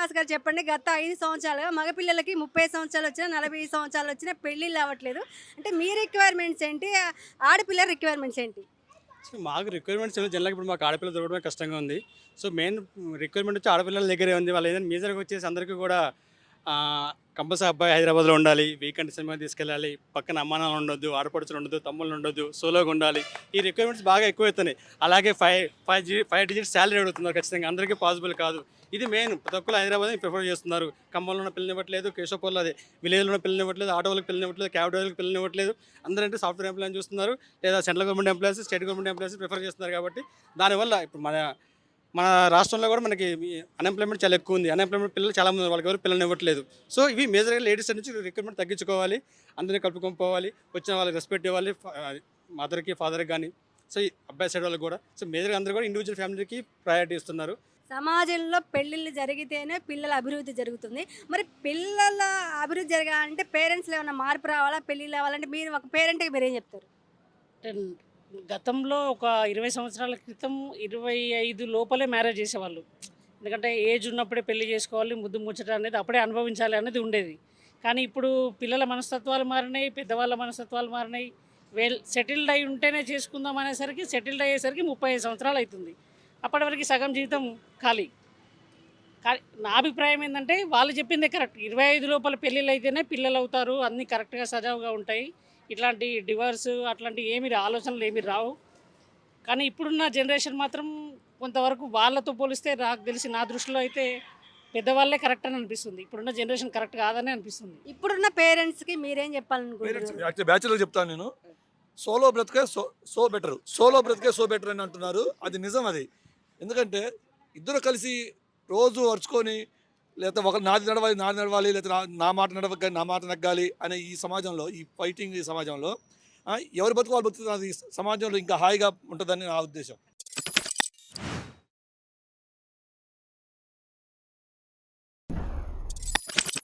శ్రీనివాస్ గారు చెప్పండి. గత 5 సంవత్సరాలుగా మగపిల్లలకి 30 సంవత్సరాలు వచ్చినా, 40 సంవత్సరాలు వచ్చినా పెళ్ళిళ్ళు అవ్వట్లేదు. అంటే మీ రిక్వైర్మెంట్స్ ఏంటి? ఆడపిల్ల రిక్వైర్మెంట్స్ ఏంటి? సో మాకు రిక్వైర్మెంట్స్ ఏమో జనరల్‌గా ఇప్పుడు మాకు ఆడపిల్ల దొరకడమే కష్టంగా ఉంది. సో మెయిన్ రిక్వైర్మెంట్ వచ్చి ఆడపిల్లల దగ్గరే ఉంది. వాళ్ళు ఏదైనా మేజర్‌గా వచ్చేసి అందరికీ కూడా కంపల్సరీ అబ్బాయి హైదరాబాద్‌లో ఉండాలి. వీకెండ్ సినిమాకి తీసుకెళ్ళాలి. పక్కన అమ్మానాన్న ఉండొద్దు, ఆడపడుచులు ఉండొద్దు, తమ్ముళ్ళు ఉండొద్దు, సోలోగా ఉండాలి. ఈ రిక్వైర్మెంట్స్ బాగా ఎక్కువైతున్నాయి. అలాగే 5 డిజిట్స్ సాలరీ అడుగుతున్నారు ఖచ్చితంగా. అందరికీ పాసిబుల్ కాదు. ఇది మెయిన్. ప్రతి ఒక్కళ్ళు హైదరాబాద్‌ని ప్రిఫర్ చేస్తున్నారు. ఖమ్మంలో ఉన్న పిల్లనివ్వట్లేదు, కేశవపూర్‌లో అదే విలేజ్‌లో ఉన్న పిల్లనివ్వట్లేదు, ఆటో వాళ్ళకి పిల్లనివ్వట్లేదు, క్యాబ్ డ్రైవర్‌లకి పిల్లనివ్వట్లేదు. అందరంటే సాఫ్ట్‌వేర్ ఎంప్లాయీని చూస్తున్నారు. లేదా central government employees, state government employees prefer చేస్తున్నారు కాబట్టి దానివల్ల ఇప్పుడు మన మన రాష్ట్రంలో కూడా మనకి అన్‌ఎంప్లాయ్‌మెంట్ చాలా ఎక్కువ ఉంది. అన్‌ఎంప్లాయ్‌మెంట్ పిల్లలు చాలా మంది వాళ్ళకి ఎవరు పిల్లల్ని ఇవ్వట్లేదు. సో ఇవి మేజర్‌గా లేడీస్ నుంచి రిక్రూట్‌మెంట్ తగ్గించుకోవాలి. అందరిని కలుపుకొని పోవాలి. వచ్చిన వాళ్ళకి రెస్పెక్ట్ ఇవ్వాలి. మదర్‌కి, ఫాదర్‌కి గాని. సో ఈ అబ్బాయి సైడ్ వాళ్ళకి కూడా. సో మేజర్‌గా అందరూ కూడా ఇండివిడ్యువల్ ఫ్యామిలీకి ప్రయారిటీ ఇస్తున్నారు. సమాజంలో పెళ్ళిళ్ళు జరిగితేనే పిల్లల అభివృద్ధి జరుగుతుంది. మరి పిల్లల అభివృద్ధి జరగాలంటే పేరెంట్స్‌లో ఏమన్నా మార్పు రావాలా? పెళ్ళిళ్ళు అవ్వాలంటే మీరు ఒక పేరెంట్‌గా మీరేం చెప్తారు? అంటే గతంలో ఒక 20 సంవత్సరాల క్రితం 25 లోపలే మ్యారేజ్ చేసేవాళ్ళు. ఎందుకంటే ఏజ్ ఉన్నప్పుడే పెళ్లి చేసుకోవాలి, ముద్దు ముచ్చట అనేది అప్పుడే అనుభవించాలి అనేది ఉండేది. కానీ ఇప్పుడు పిల్లల మనస్తత్వాలు మారినాయి, పెద్దవాళ్ళ మనస్తత్వాలు మారినాయి. సెటిల్డ్ అయి ఉంటేనే చేసుకుందాం అనేసరికి సెటిల్డ్ అయ్యేసరికి 35 సంవత్సరాలు అవుతుంది. అప్పటి వరకు సగం జీవితం ఖాళీ. కానీ నా అభిప్రాయం ఏంటంటే వాళ్ళు చెప్పిందే కరెక్ట్. 25 లోపల పెళ్ళిళ్ళు అయితేనే పిల్లలు అవుతారు, అన్నీ కరెక్ట్గా సజావుగా ఉంటాయి. ఇట్లాంటి డివర్స్ అట్లాంటి ఆలోచనలు ఏమి రావు. కానీ ఇప్పుడున్న జనరేషన్ మాత్రం కొంతవరకు వాళ్ళతో పోలిస్తే నాకు తెలిసి నా దృష్టిలో అయితే పెద్దవాళ్ళే కరెక్ట్ అని అనిపిస్తుంది. ఇప్పుడున్న జనరేషన్ కరెక్ట్ కాదని అనిపిస్తుంది. ఇప్పుడున్న పేరెంట్స్‌కి మీరేం చెప్పాలనుకుంటున్నారు? యాక్చువల్లీ బ్యాచులర్ చెప్తాను నేను. సోలో బ్రతికే సో బెటర్. సోలో బ్రతికే సో బెటర్ అని అంటున్నారు. అది నిజం అది. ఎందుకంటే ఇద్దరు కలిసి రోజు అరుచుకొని లేకపోతే ఒక నాది నడవాలి లేకపోతే నా మాట నడవక నా మాట నగ్గాలి అనే ఈ సమాజంలో, ఈ ఫైటింగ్ ఈ సమాజంలో ఎవరి బతుకు వాళ్ళు బతుకుతున్నది సమాజంలో ఇంకా హాయిగా ఉంటుందని నా ఉద్దేశం.